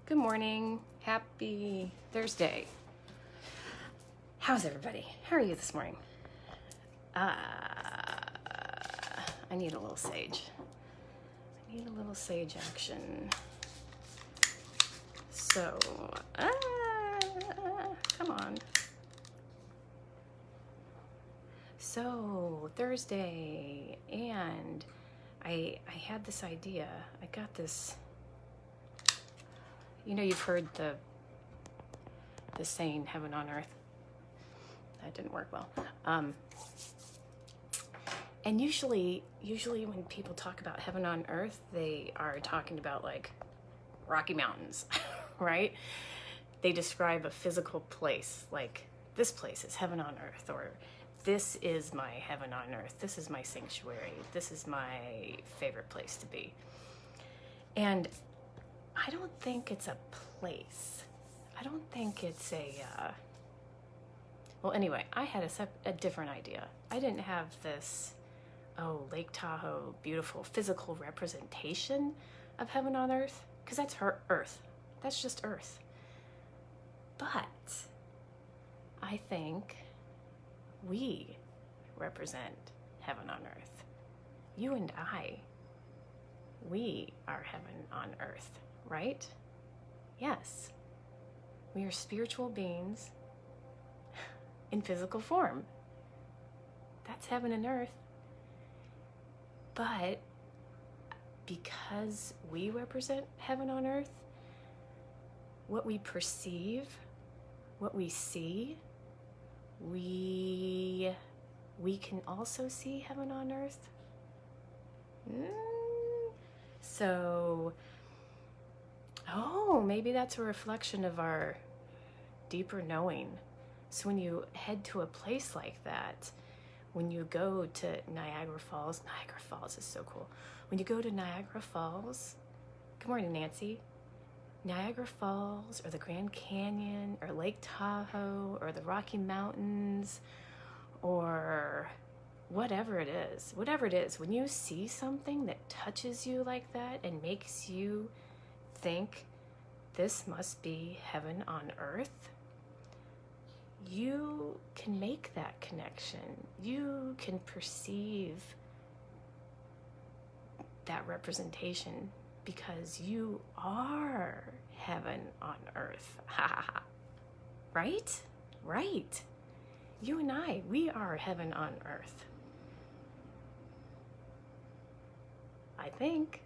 Good morning. Happy Thursday. How's everybody? How are you this morning? I need a little sage. I need a little sage action. So, come on. So, Thursday, and I had this idea. I got this. You know, you've heard the saying, heaven on earth. That didn't work well. And usually when people talk about heaven on earth, they are talking about like Rocky Mountains, right? They describe a physical place, like this place is heaven on earth, or this is my heaven on earth. This is my sanctuary. This is my favorite place to be. And I don't think it's a place. I don't think it's well, anyway, I had a different idea. I didn't have this, Lake Tahoe, beautiful physical representation of heaven on earth, because that's earth. That's just earth. But I think we represent heaven on earth. You and I, we are heaven on earth, right? Yes. We are spiritual beings in physical form. That's heaven and earth. But because we represent heaven on earth, what we perceive, what we see, we can also see heaven on earth. So, maybe that's a reflection of our deeper knowing. So when you head to a place like that, when you go to Niagara Falls is so cool. When you go to Niagara Falls, good morning, Nancy. Niagara Falls or the Grand Canyon or Lake Tahoe or the Rocky Mountains or whatever it is, when you see something that touches you like that and makes you think this must be heaven on earth, you can make that connection. You can perceive that representation because you are heaven on earth. Right? Right. You and I, we are heaven on earth. I think.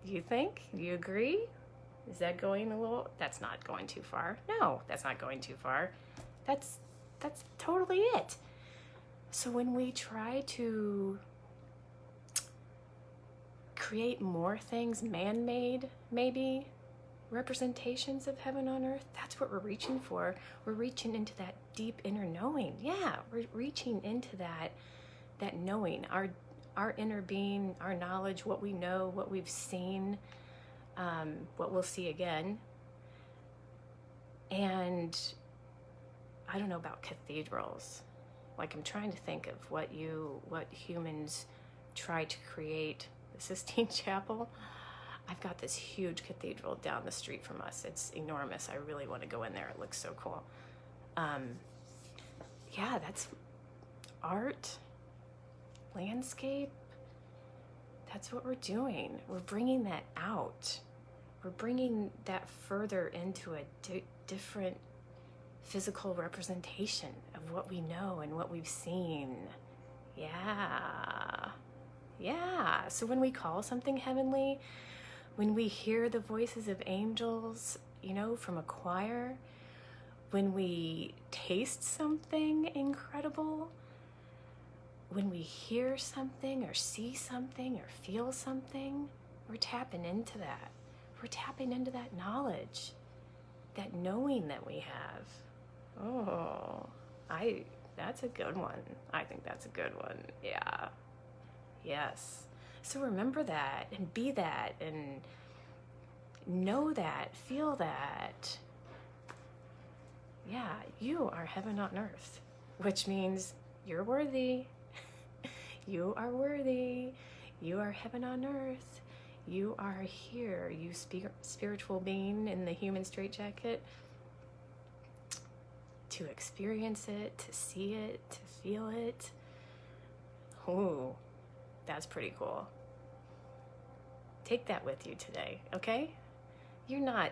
You think? You agree? Is that going a little? That's not going too far. No, that's not going too far. That's totally it. So when we try to create more things, man-made, maybe, representations of heaven on earth, that's what we're reaching for. We're reaching into that deep inner knowing. Yeah, we're reaching into that knowing, our inner being, our knowledge, what we know, what we've seen, what we'll see again. And I don't know about cathedrals. Like, I'm trying to think of what humans try to create. The Sistine Chapel. I've got this huge cathedral down the street from us. It's enormous. I really want to go in there. It looks so cool. Yeah, that's art, landscape. That's what we're doing. We're bringing that out. We're bringing that further into a different physical representation of what we know and what we've seen. Yeah. So when we call something heavenly, when we hear the voices of angels, from a choir, when we taste something incredible, when we hear something or see something or feel something, we're tapping into that. We're tapping into that knowledge, that knowing that we have. That's a good one. I think that's a good one. Yeah. Yes. So remember that and be that and know that, feel that. Yeah, you are heaven on earth, which means you're worthy. You are worthy. You are heaven on earth. You are here, you spiritual being in the human straitjacket, to experience it, to see it, to feel it. Ooh, that's pretty cool. Take that with you today, okay?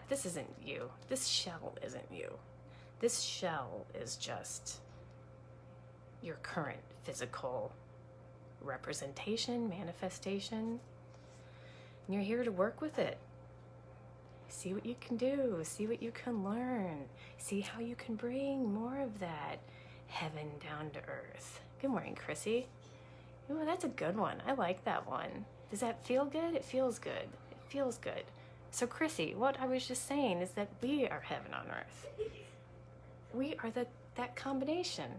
This isn't you. This shell isn't you. This shell is just your current physical representation, manifestation. And you're here to work with it. See what you can do. See what you can learn. See how you can bring more of that heaven down to earth. Good morning, Chrissy. Ooh, that's a good one. I like that one. Does that feel good? It feels good. It feels good. So Chrissy, what I was just saying is that we are heaven on earth. We are that combination,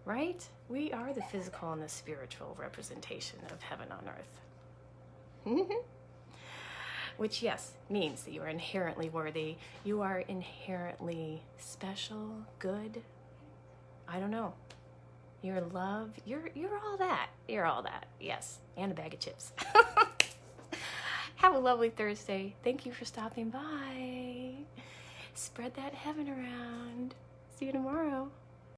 right? We are the physical and the spiritual representation of heaven on earth. Which, yes, means that you are inherently worthy. You are inherently special, good. I don't know. You're love. You're all that. You're all that. Yes. And a bag of chips. Have a lovely Thursday. Thank you for stopping by. Spread that heaven around. See you tomorrow.